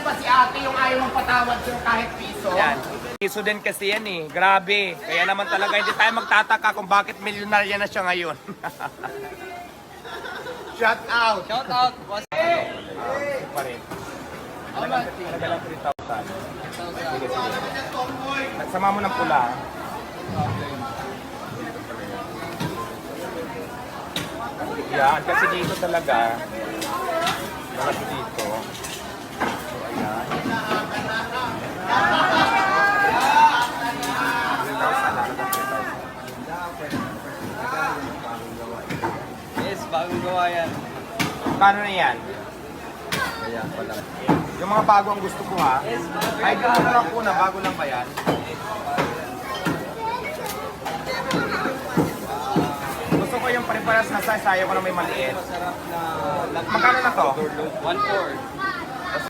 pa si ate yung ayaw mong patawad sa'yo kahit piso? Yan. Piso din kasi yan eh. Grabe. Kaya naman talaga hindi tayo magtataka kung bakit milyonarya na siya ngayon. Shout out! Shout out. Pa rin. Talaga lang 3,000. Sige, sige. Nagsama mo ng pula. Yan, kasi dito talaga. Malaki dito. So, ayan. 3,000. Yes, bagong gawa yan. Paano na yan? Kaya pala. Yung mga bago ang gusto ko ha. Ay, gano'n lang po na. Bago lang ba yan? Gusto ko yung pare-paras na size. Ayaw ko na may maliit. Masarap na Magkano na to? 1/4.